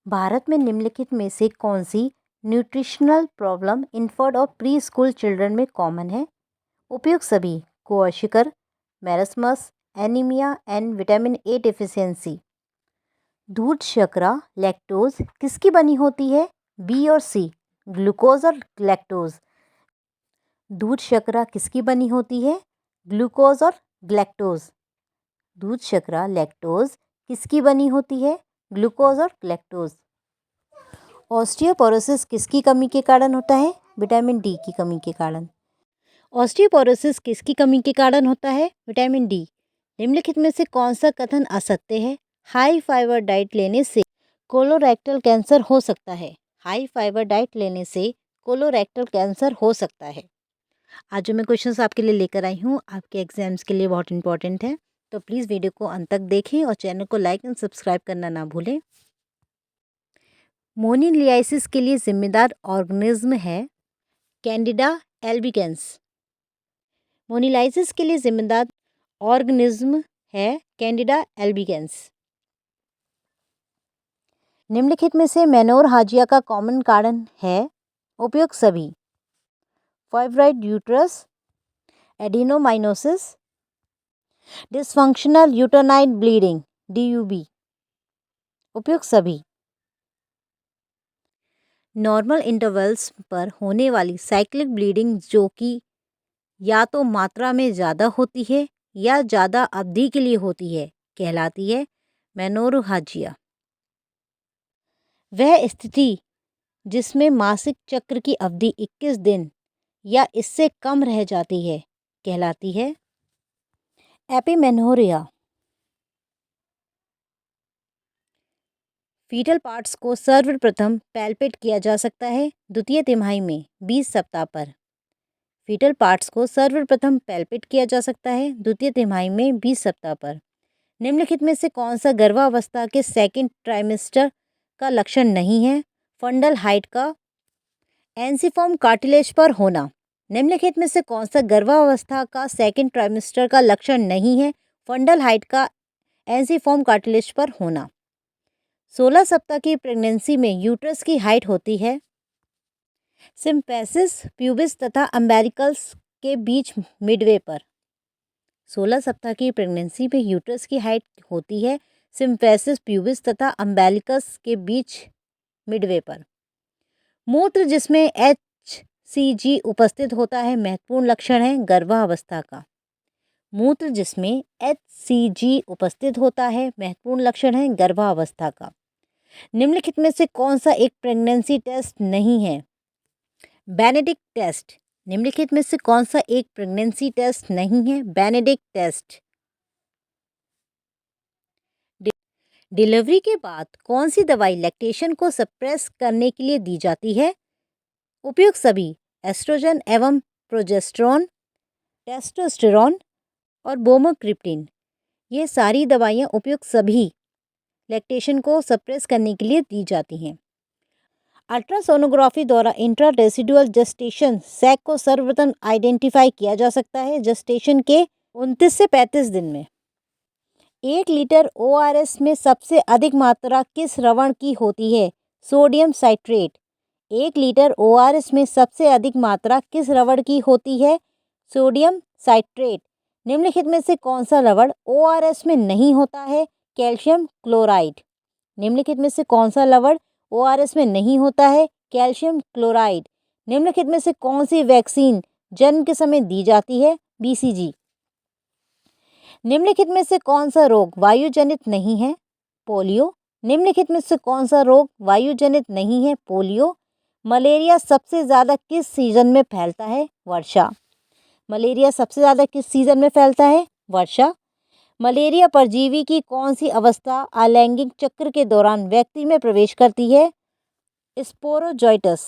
भारत में निम्नलिखित में से कौन सी न्यूट्रिशनल प्रॉब्लम इन्फर्ट और प्री स्कूल चिल्ड्रन में कॉमन है? उपयुक्त सभी: kwashiorkor, marasmus, anaemia and vitamin A deficiency. दूध शर्करा लैक्टोज किसकी बनी होती है? बी और सी, ग्लूकोज और लैक्टोज। दूध शर्करा किसकी बनी होती है? ग्लूकोज और लैक्टोज। दूध शर्करा लैक्टोज किसकी बनी होती है? ग्लूकोज और लैक्टोज। ऑस्टियोपोरोसिस किसकी कमी के कारण होता है? विटामिन डी की कमी के कारण। ऑस्टियोपोरोसिस किसकी कमी के कारण होता है? Vitamin D. निम्नलिखित में से कौन सा कथन असत्य है? हाई फाइबर डाइट लेने से कोलोरेक्टल कैंसर हो सकता है। हाई फाइबर डाइट लेने से कोलोरेक्टल कैंसर हो सकता है। आज जो मैं क्वेश्चंस आपके लिए लेकर आई हूँ आपके एग्जाम्स के लिए बहुत इंपॉर्टेंट है, तो प्लीज़ वीडियो को अंत तक देखें और चैनल को लाइक एंड सब्सक्राइब करना ना भूलें। मोनिलियासिस के लिए जिम्मेदार ऑर्गेनिज्म है कैंडिडा एल्बिकेंस। मोनिलाइसिस के लिए जिम्मेदार ऑर्गेनिज्म है कैंडिडा एल्बिकेंस। निम्नलिखित में से मेनोरहाजिया का कॉमन कारण है? उपयुक्त सभी: fibroid uterus, adenomyosis, dysfunctional uterine bleeding DUB। उपयुक्त सभी। नॉर्मल इंटरवल्स पर होने वाली साइक्लिक ब्लीडिंग जो कि या तो मात्रा में ज़्यादा होती है या ज़्यादा अवधि के लिए होती है कहलाती है मेनोरहाजिया। वह स्थिति जिसमें मासिक चक्र की अवधि 21 दिन या इससे कम रह जाती है कहलाती है एपिमेनोरिया। फीटल पार्ट्स को सर्वप्रथम पैल्पेट किया जा सकता है द्वितीय तिमाही में 20 सप्ताह पर। फीटल पार्ट्स को सर्वप्रथम पैल्पेट किया जा सकता है द्वितीय तिमाही में 20 सप्ताह पर। निम्नलिखित में से कौन सा गर्भावस्था के सेकंड ट्राइमेस्टर का लक्षण नहीं है? फंडल हाइट का एंसिफॉर्म कार्टिलेज पर होना। निम्नलिखित में से कौन सा गर्भावस्था का सेकंड ट्राइमेस्टर का लक्षण नहीं है? फंडल हाइट का एंसिफॉर्म कार्टिलेज पर होना। 16 सप्ताह की प्रेगनेंसी में यूट्रस की हाइट होती है सिम्फेसिस प्यूबिस तथा अम्बिलिकस के बीच मिडवे पर। 16 सप्ताह की प्रेगनेंसी में यूट्रस की हाइट होती है सिम्फेसिस प्यूबिस तथा अम्बिलिकस के बीच मिडवे पर। मूत्र जिसमें HCG उपस्थित होता है महत्वपूर्ण लक्षण है गर्भावस्था का। मूत्र जिसमें HCG उपस्थित होता है महत्वपूर्ण लक्षण है गर्भावस्था का। निम्नलिखित में से कौन सा एक प्रेगनेंसी टेस्ट नहीं है? Benedict test. निम्नलिखित में से कौन सा एक प्रेगनेंसी टेस्ट नहीं है? Benedict test. डिलीवरी के बाद कौन सी दवाई लैक्टेशन को सप्रेस करने के लिए दी जाती है? उपयुक्त सभी: एस्ट्रोजन एवं प्रोजेस्टेरोन, टेस्टोस्टेरोन और बोमोक्रिप्टिन। ये सारी दवाइयाँ उपयुक्त सभी लैक्टेशन को सप्रेस करने के लिए दी जाती हैं। अल्ट्रासोनोग्राफी द्वारा इंट्रारेसिडुअल जेस्टेशन सैक को सर्वप्रथम आइडेंटिफाई किया जा सकता है जेस्टेशन के 29 से 35 दिन में। 1 लीटर ORS में सबसे अधिक मात्रा किस लवण की होती है? Sodium citrate. 1 लीटर ORS में सबसे अधिक मात्रा किस लवण की होती है? Sodium citrate. निम्नलिखित में से कौन सा लवण ORS में नहीं होता है? Calcium chloride. निम्नलिखित में से कौन सा लवण ORS में नहीं होता है? Calcium chloride. निम्नलिखित में से कौन सी वैक्सीन जन्म के समय दी जाती है? BCG। निम्नलिखित में से कौन सा रोग वायुजनित नहीं है? पोलियो। निम्नलिखित में से कौन सा रोग वायुजनित नहीं है? पोलियो। मलेरिया सबसे ज़्यादा किस सीजन में फैलता है? वर्षा। मलेरिया सबसे ज़्यादा किस सीजन में फैलता है? वर्षा। मलेरिया परजीवी की कौन सी अवस्था अलैंगिक चक्र के दौरान व्यक्ति में प्रवेश करती है? स्पोरोजोइटस।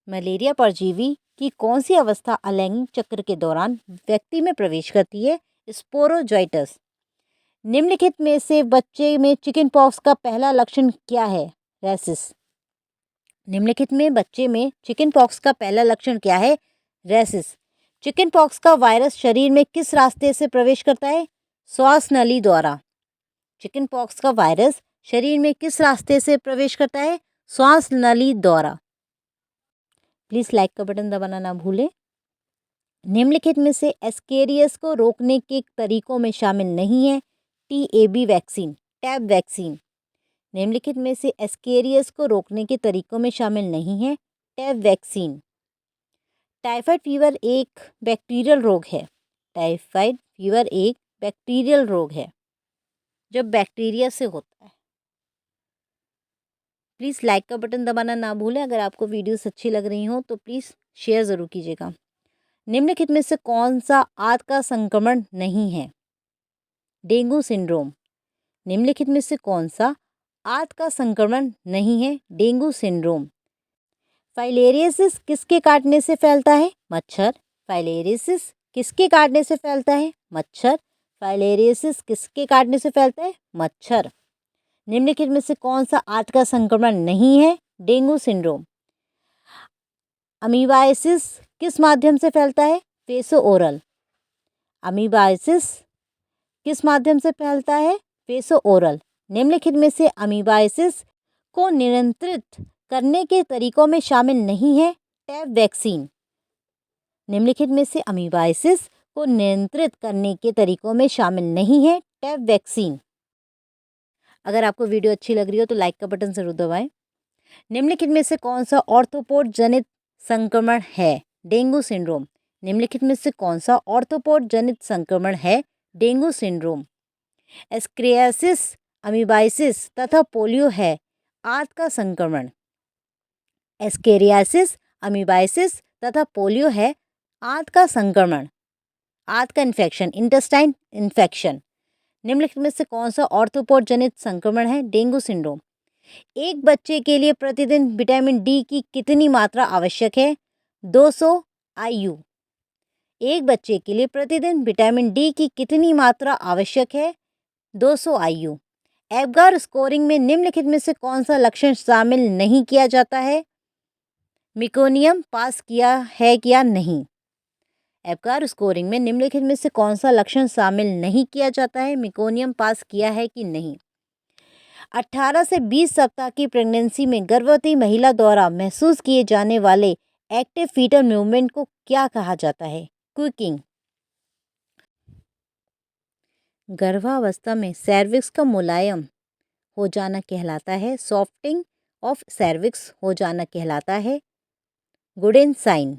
मलेरिया परजीवी की कौन सी अवस्था अलैंगिक चक्र के दौरान व्यक्ति में प्रवेश करती है? स्पोरोजोइटस। निम्नलिखित में से बच्चे में चिकन पॉक्स का पहला लक्षण क्या है? रेसिस। निम्नलिखित में बच्चे में चिकन पॉक्स का पहला लक्षण क्या है? रेसिस। चिकन पॉक्स का वायरस शरीर में किस रास्ते से प्रवेश करता है? श्वास नली द्वारा। चिकन पॉक्स का वायरस शरीर में किस रास्ते से प्रवेश करता है? श्वास नली द्वारा। प्लीज़ लाइक का बटन दबाना ना भूलें। निम्नलिखित में से एस्केरियस को रोकने के तरीकों में शामिल नहीं है। टीएबी वैक्सीन, टैब वैक्सीन। निम्नलिखित में से एस्केरियस को रोकने के तरीकों में शामिल नहीं है। Tab vaccine. टाइफाइड फीवर एक बैक्टीरियल रोग है। टाइफाइड फीवर एक बैक्टीरियल रोग है जो बैक्टीरिया से होता है। प्लीज़ लाइक का बटन दबाना ना भूलें। अगर आपको वीडियोस अच्छी लग रही हों तो प्लीज़ शेयर ज़रूर कीजिएगा। निम्नलिखित में से कौन सा आंत का संक्रमण नहीं है? Dengue syndrome. निम्नलिखित में से कौन सा आंत का संक्रमण नहीं है? Dengue syndrome. फाइलेरियसिस किसके काटने से फैलता है? मच्छर। फाइलेरियसिस किसके काटने से फैलता है? मच्छर। फाइलेरियसिस किसके काटने से फैलता है? मच्छर। निम्नलिखित में से कौन सा आंत का संक्रमण नहीं है? Dengue syndrome. अमीबाइसिस किस माध्यम से फैलता है? फेसो ओरल। अमीबाइसिस किस माध्यम से फैलता है? फेसो ओरल। निम्नलिखित में से अमीबाइसिस को नियंत्रित करने के तरीकों में शामिल नहीं है। Tab vaccine. निम्नलिखित में से अमीबाइसिस को नियंत्रित करने के तरीकों में शामिल नहीं है। Tab vaccine. अगर आपको वीडियो अच्छी लग रही हो तो लाइक का बटन ज़रूर दबाएं। निम्नलिखित में से कौन सा ऑर्थोपोड जनित संक्रमण है? Dengue syndrome. निम्नलिखित में से कौन सा ऑर्थोपोड जनित संक्रमण है? Dengue syndrome. एस्केरियासिस, अमीबाइसिस तथा पोलियो है आंत का संक्रमण। एस्केरियासिस, अमीबाइसिस तथा पोलियो है आंत का संक्रमण, आंत का इन्फेक्शन, इंटेस्टाइन इन्फेक्शन। निम्नलिखित में से कौन सा ऑर्थोपोड जनित संक्रमण है? Dengue syndrome. एक बच्चे के लिए प्रतिदिन विटामिन डी की कितनी मात्रा आवश्यक है? 200 IU। एक बच्चे के लिए प्रतिदिन विटामिन डी की कितनी मात्रा आवश्यक है? 200 IU। एबगार स्कोरिंग में निम्नलिखित में से कौन सा लक्षण शामिल नहीं किया जाता है? मिकोनियम पास किया है या नहीं? एबगार स्कोरिंग में निम्नलिखित में से कौन सा लक्षण शामिल नहीं किया जाता है? मिकोनियम पास किया है कि नहीं? 18 से 20 सप्ताह की प्रेगनेंसी में गर्भवती महिला द्वारा महसूस किए जाने वाले एक्टिव फीटल मूवमेंट को क्या कहा जाता है? क्विकिंग। गर्भावस्था में सर्विक्स का मुलायम हो जाना कहलाता है। सॉफ्टिंग ऑफ सर्विक्स हो जाना कहलाता है। गुडेन साइन।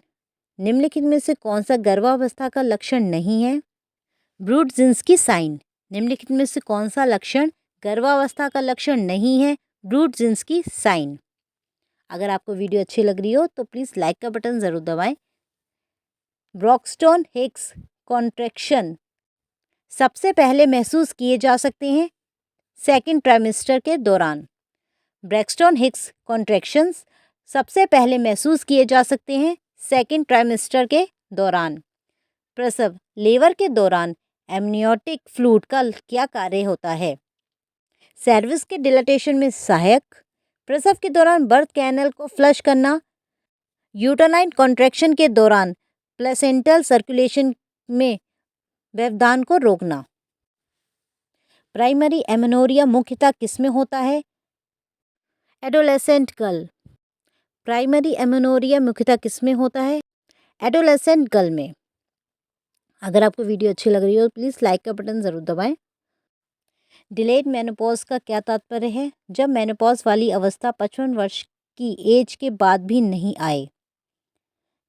निम्नलिखित में से कौन सा गर्भावस्था का लक्षण नहीं है? ब्रूडजिंस्की साइन। निम्नलिखित में से कौन सा लक्षण गर्भावस्था का लक्षण नहीं है? ब्रूडजिंस्की साइन। अगर आपको वीडियो अच्छी लग रही हो तो प्लीज़ लाइक का बटन ज़रूर दबाएं। ब्रॉक्सटन हिक्स कॉन्ट्रैक्शन सबसे पहले महसूस किए जा सकते हैं सेकेंड ट्राइमेस्टर के दौरान। ब्रैक्सटन हिक्स कॉन्ट्रैक्शंस सबसे पहले महसूस किए जा सकते हैं सेकेंड ट्राइमेस्टर के दौरान। प्रसव लेबर के दौरान एमनियोटिक फ्लूइड का क्या कार्य होता है? सर्विक्स के डिलेटेशन में सहायक। प्रसव के दौरान बर्थ कैनल को फ्लश करना। यूटेराइन कॉन्ट्रैक्शन के दौरान प्लेसेंटल सर्कुलेशन में व्यवधान को रोकना। प्राइमरी एमेनोरिया मुख्यतः किसमें होता है? Adolescent girl. प्राइमरी एमेनोरिया मुख्यतः किसमें होता है? एडोलेसेंट गर्ल में। अगर आपको वीडियो अच्छी लग रही हो प्लीज़ लाइक का बटन ज़रूर दबाएं। डिलेड मेनोपॉज का क्या तात्पर्य है? जब मेनोपॉज वाली अवस्था 55 वर्ष की एज के बाद भी नहीं आए।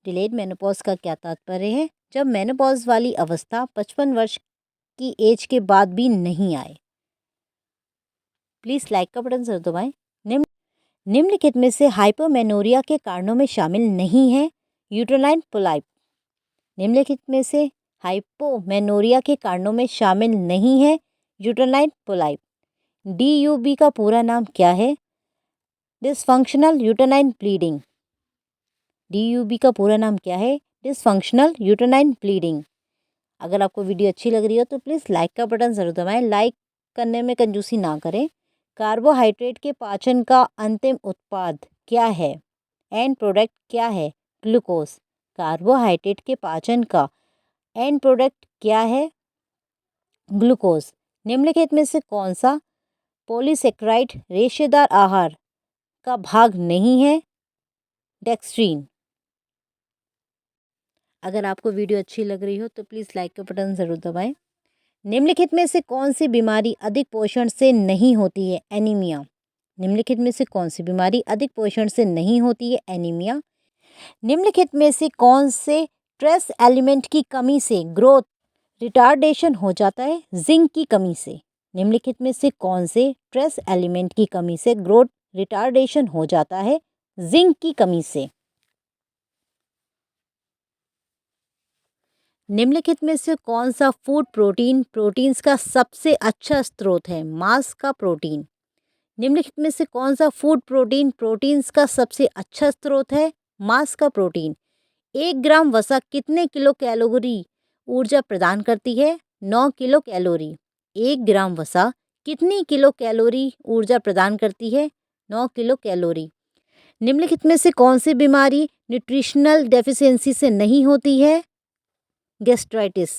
डिलेड मेनोपॉज का क्या तात्पर्य है? जब मेनोपॉज वाली अवस्था 55 वर्ष की एज के बाद भी नहीं आए। प्लीज़ लाइक का बटन ज़रूर दबाएं। निम्नलिखित में से हाइपोमेनोरिया के कारणों में शामिल नहीं है यूटेराइन पोलाइप। निम्नलिखित में से हाइपोमेनोरिया के कारणों में शामिल नहीं है यूटेराइन पोलाइप। DUB का पूरा नाम क्या है? Dysfunctional uterine bleeding. DUB का पूरा नाम क्या है? Dysfunctional uterine bleeding. अगर आपको वीडियो अच्छी लग रही हो तो प्लीज़ लाइक का बटन ज़रूर दबाएं। लाइक करने में कंजूसी ना करें। कार्बोहाइड्रेट के पाचन का अंतिम उत्पाद क्या है? एंड प्रोडक्ट क्या है? ग्लूकोज। कार्बोहाइड्रेट के पाचन का एंड प्रोडक्ट क्या है? ग्लूकोज। निम्नलिखित में से कौन सा पॉलीसेकेराइड रेशेदार आहार का भाग नहीं है। डेक्स्ट्रीन। अगर आपको वीडियो अच्छी लग रही हो तो प्लीज़ लाइक का बटन ज़रूर दबाएं। निम्नलिखित में से कौन सी बीमारी अधिक पोषण से नहीं होती है? एनीमिया। निम्नलिखित में से कौन सी बीमारी अधिक पोषण से नहीं होती है? एनीमिया। निम्नलिखित में से कौन से ट्रेस एलिमेंट की कमी से ग्रोथ रिटार्डेशन हो जाता है? जिंक की कमी से। निम्नलिखित में से कौन से ट्रेस एलिमेंट की कमी से ग्रोथ रिटार्डेशन हो जाता है? जिंक की कमी से। निम्नलिखित में से कौन सा फूड प्रोटीन्स का सबसे अच्छा स्रोत है? मांस का प्रोटीन। निम्नलिखित में से कौन सा फूड प्रोटीन्स का सबसे अच्छा स्रोत है? मांस का प्रोटीन। 1 ग्राम वसा कितने किलो कैलोरी ऊर्जा प्रदान करती है? 9 किलो कैलोरी। 1 ग्राम वसा कितनी किलो कैलोरी ऊर्जा प्रदान करती है? 9 किलो कैलोरी। निम्नलिखित में से कौन सी बीमारी न्यूट्रिशनल डेफिशिएंसी से नहीं होती है? गैस्ट्राइटिस।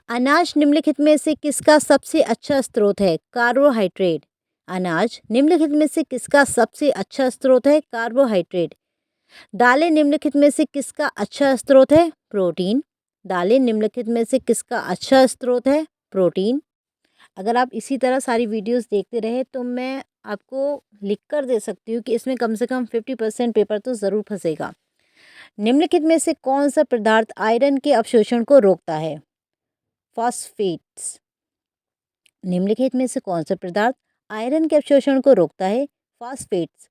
अनाज निम्नलिखित में से किसका सबसे अच्छा स्रोत है? कार्बोहाइड्रेट। अनाज निम्नलिखित में से किसका सबसे अच्छा स्रोत है? कार्बोहाइड्रेट। दालें निम्नलिखित में से किसका अच्छा स्रोत है? प्रोटीन। दालें निम्नलिखित में से किसका अच्छा स्रोत है? प्रोटीन। अगर आप इसी तरह सारी वीडियोस देखते रहे तो मैं आपको लिख कर दे सकती हूँ कि इसमें कम से कम 50% पेपर तो ज़रूर फंसेगा। निम्नलिखित में से कौन सा पदार्थ आयरन के अवशोषण को रोकता है? फॉस्फेट्स। निम्नलिखित में से कौन सा पदार्थ आयरन के अवशोषण को रोकता है? फॉस्फेट्स।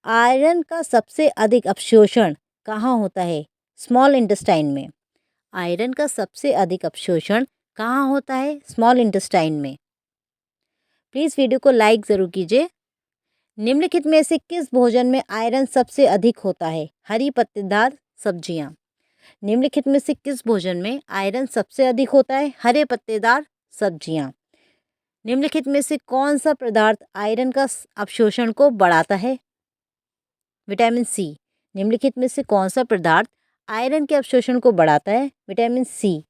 आयरन का सबसे अधिक अवशोषण कहाँ होता है? स्मॉल इंटेस्टाइन में। आयरन का सबसे अधिक अवशोषण कहाँ होता है? स्मॉल इंटेस्टाइन में। प्लीज़ वीडियो को लाइक ज़रूर कीजिए। निम्नलिखित में से किस भोजन में आयरन सबसे अधिक होता है? हरी पत्तेदार सब्जियां। निम्नलिखित में से किस भोजन में आयरन सबसे अधिक होता है? हरे पत्तेदार सब्जियां। निम्नलिखित में से कौन सा पदार्थ आयरन का अवशोषण को बढ़ाता है? Vitamin C. निम्नलिखित में से कौन सा पदार्थ आयरन के अवशोषण को बढ़ाता है? Vitamin C.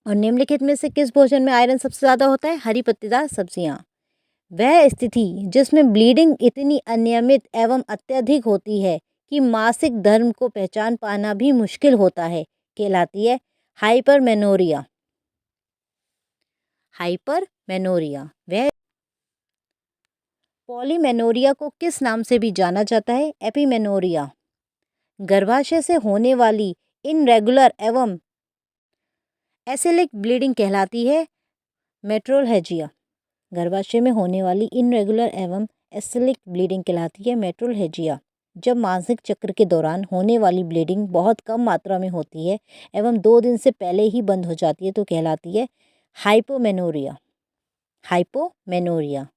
और निम्नलिखित में से किस भोजन में आयरन सबसे ज़्यादा होता है? हरी पत्तेदार सब्जियां। वह स्थिति जिसमें ब्लीडिंग इतनी अनियमित एवं अत्यधिक होती है कि मासिक धर्म को पहचान पाना भी मुश्किल होता है कहलाती है हाइपरमेनोरिया। हाइपरमेनोरिया। वह पॉलीमेनोरिया को किस नाम से भी जाना जाता है? एपिमेनोरिया। गर्भाशय से होने वाली इनरेगुलर एवं एसिलिक ब्लीडिंग कहलाती है मेट्रोलहेजिया। गर्भाशय में होने वाली इनरेगुलर एवं एसिलिक ब्लीडिंग कहलाती है मेट्रोलहेजिया। जब मासिक चक्र के दौरान होने वाली ब्लीडिंग बहुत कम मात्रा में होती है एवं 2 दिन से पहले ही बंद हो जाती है तो कहलाती है हाइपोमेनोरिया। हाइपोमेनोरिया।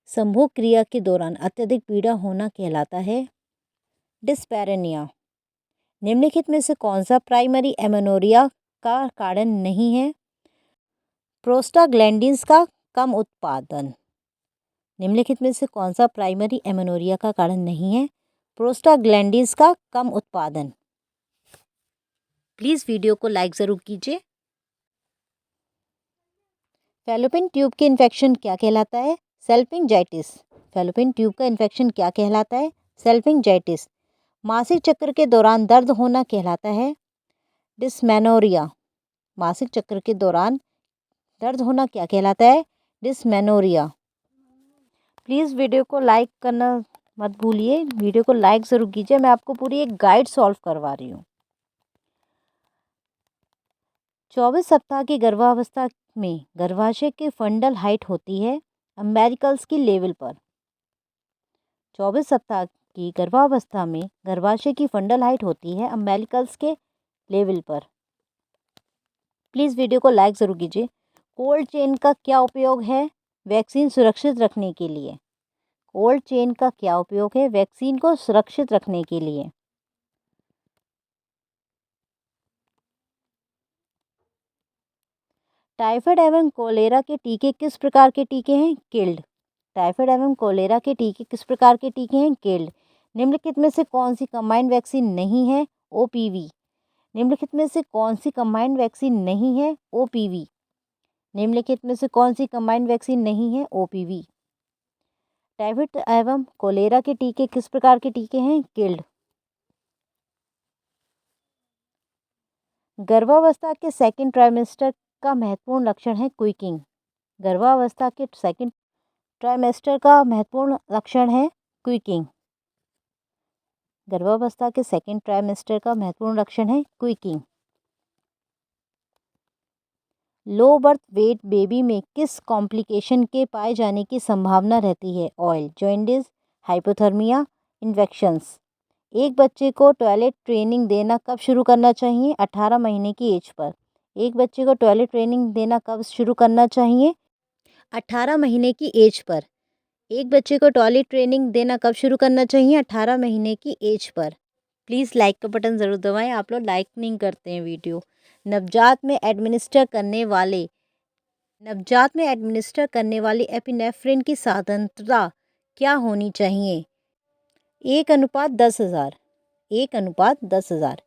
संभोग क्रिया के दौरान अत्यधिक पीड़ा होना कहलाता है डिस्पैरेनिया। निम्नलिखित में से कौन सा प्राइमरी एमेनोरिया का कारण नहीं है? प्रोस्टाग्लैंडिन्स का कम उत्पादन। निम्नलिखित में से कौन सा प्राइमरी एमेनोरिया का कारण नहीं है? प्रोस्टाग्लैंडिन्स का कम उत्पादन। प्लीज़ वीडियो को लाइक ज़रूर कीजिए। फैलोपियन ट्यूब के इन्फेक्शन क्या कहलाता है? सेल्फिंजाइटिस। फैलोपियन ट्यूब का इन्फेक्शन क्या कहलाता है? सेल्फिंजाइटिस। मासिक चक्र के दौरान दर्द होना कहलाता है डिस्मेनोरिया। मासिक चक्र के दौरान दर्द होना क्या कहलाता है? डिस्मेनोरिया। प्लीज़ वीडियो को लाइक करना मत भूलिए। वीडियो को लाइक ज़रूर कीजिए। मैं आपको पूरी एक गाइड सॉल्व करवा रही हूँ। 24 सप्ताह की गर्भावस्था में गर्भाशय की फंडल हाइट होती है अम्बेरिकल्स की लेवल पर। 24 सप्ताह की गर्भावस्था में गर्भाशय की फंडल हाइट होती है अम्बेरिकल्स के लेवल पर। प्लीज़ वीडियो को लाइक ज़रूर कीजिए। कोल्ड चेन का क्या उपयोग है? वैक्सीन सुरक्षित रखने के लिए। कोल्ड चेन का क्या उपयोग है? वैक्सीन को सुरक्षित रखने के लिए। टाइफाइड एवं कोलेरा के टीके किस प्रकार के टीके हैं? किल्ड। टाइफाइड एवं कोलेरा के टीके किस प्रकार के टीके हैं? किल्ड। निम्नलिखित में से कौन सी कंबाइंड वैक्सीन नहीं है? ओपीवी। निम्नलिखित में से कौन सी कंबाइंड वैक्सीन नहीं है? ओपीवी। निम्नलिखित में से कौन सी कंबाइंड वैक्सीन नहीं है? ओपीवी। टाइफाइड एवं कोलेरा के टीके किस प्रकार के टीके हैं? किल्ड। गर्भावस्था के सेकेंड ट्राइमेस्टर का महत्वपूर्ण लक्षण है क्विकिंग। गर्भावस्था के सेकेंड ट्राइमेस्टर का महत्वपूर्ण लक्षण है क्विकिंग। गर्भावस्था के सेकेंड ट्राइमेस्टर का महत्वपूर्ण लक्षण है क्विकिंग। लो बर्थ वेट बेबी में किस कॉम्प्लिकेशन के पाए जाने की संभावना रहती है? Oil, jaundice, hypothermia, infections. एक बच्चे को टॉयलेट ट्रेनिंग देना कब शुरू करना चाहिए? 18 महीने की एज पर। एक बच्चे को टॉयलेट ट्रेनिंग देना कब शुरू करना चाहिए? 18 महीने की एज पर। एक बच्चे को टॉयलेट ट्रेनिंग देना कब शुरू करना चाहिए? 18 महीने की एज पर। प्लीज़ लाइक का बटन ज़रूर दबाएं, आप लोग लाइक नहीं करते हैं वीडियो। नवजात में एडमिनिस्टर करने वाली एपिनेफ्रिन की सांद्रता क्या होनी चाहिए? 1:10,000। 1:10,000।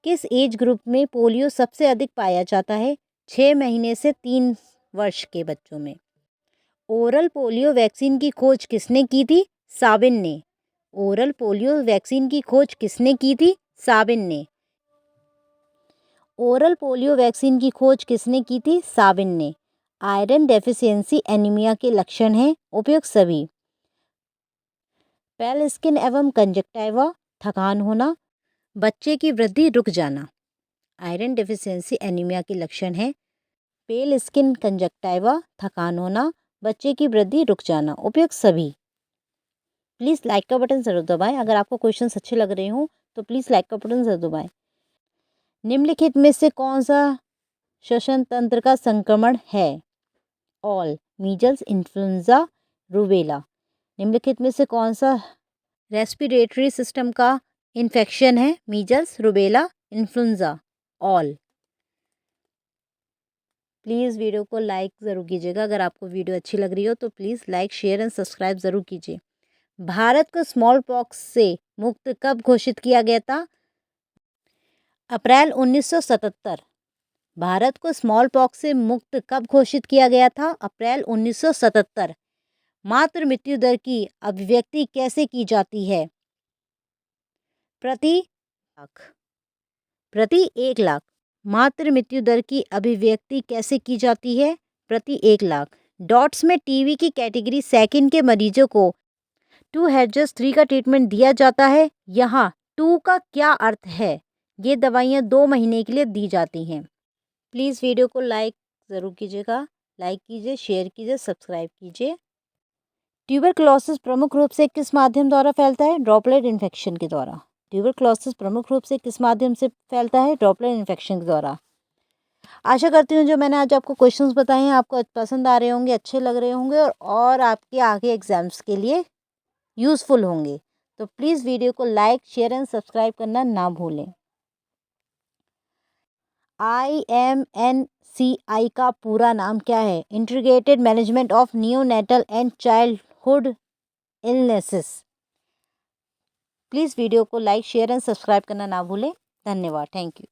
किस एज ग्रुप में पोलियो सबसे अधिक पाया जाता है? 6 महीने से 3 वर्ष के बच्चों में। ओरल पोलियो वैक्सीन की खोज किसने की थी? साबिन ने। ओरल पोलियो वैक्सीन की खोज किसने की थी? साबिन ने। ओरल पोलियो वैक्सीन की खोज किसने की थी? साबिन ने। आयरन डेफिशिएंसी एनीमिया के लक्षण हैं? उपयुक्त सभी। पेल स्किन एवं कंजक्टिवा, थकान होना, बच्चे की वृद्धि रुक जाना। आयरन डेफिशिएंसी एनीमिया के लक्षण हैं पेल स्किन, कंजक्टिवा, थकान होना, बच्चे की वृद्धि रुक जाना। उपयुक्त सभी। प्लीज़ लाइक का बटन ज़रूर दबाएं। अगर आपको क्वेश्चंस अच्छे लग रहे हों तो प्लीज़ लाइक का बटन ज़रूर दबाएं। निम्नलिखित में से कौन सा श्वसन तंत्र का संक्रमण है? All, measles, influenza, rubella. निम्नलिखित में से कौन सा रेस्पिरेटरी सिस्टम का इन्फेक्शन है? Measles, rubella, influenza, all. Please video को लाइक ज़रूर कीजिएगा। अगर आपको वीडियो अच्छी लग रही हो तो please like, share and subscribe ज़रूर कीजिए। भारत को स्मॉल पॉक्स से मुक्त कब घोषित किया गया था? अप्रैल 1977। भारत को स्मॉल पॉक्स से मुक्त कब घोषित किया गया था? अप्रैल 1977। मातृ मृत्यु दर की अभिव्यक्ति कैसे की जाती है? प्रति 1 लाख। मातृ मृत्यु दर की अभिव्यक्ति कैसे की जाती है? प्रति 1 लाख। डॉट्स में टीबी की कैटेगरी सेकंड के मरीजों को 2-3 का ट्रीटमेंट दिया जाता है। यहाँ 2 का क्या अर्थ है? ये दवाइयाँ 2 महीने के लिए दी जाती हैं। प्लीज़ वीडियो को लाइक ज़रूर कीजिएगा। लाइक कीजिए, शेयर कीजिए, सब्सक्राइब कीजिए। ट्यूबरक्लोसिस प्रमुख रूप से किस माध्यम द्वारा फैलता है? ड्रॉपलेट इन्फेक्शन के द्वारा। ट्यूबरक्लोसिस प्रमुख रूप से किस माध्यम से फैलता है? ड्रॉपलेट इन्फेक्शन के द्वारा। आशा करती हूँ जो मैंने आज आपको क्वेश्चंस बताए हैं आपको पसंद आ रहे होंगे, अच्छे लग रहे होंगे और आपके आगे एग्जाम्स के लिए यूज़फुल होंगे। तो प्लीज़ वीडियो को लाइक, शेयर एंड सब्सक्राइब करना ना भूलें। IMNCI का पूरा नाम क्या है? Integrated management of neonatal and childhood illnesses. Please video को लाइक, शेयर एंड सब्सक्राइब करना ना भूलें। धन्यवाद। Thank you.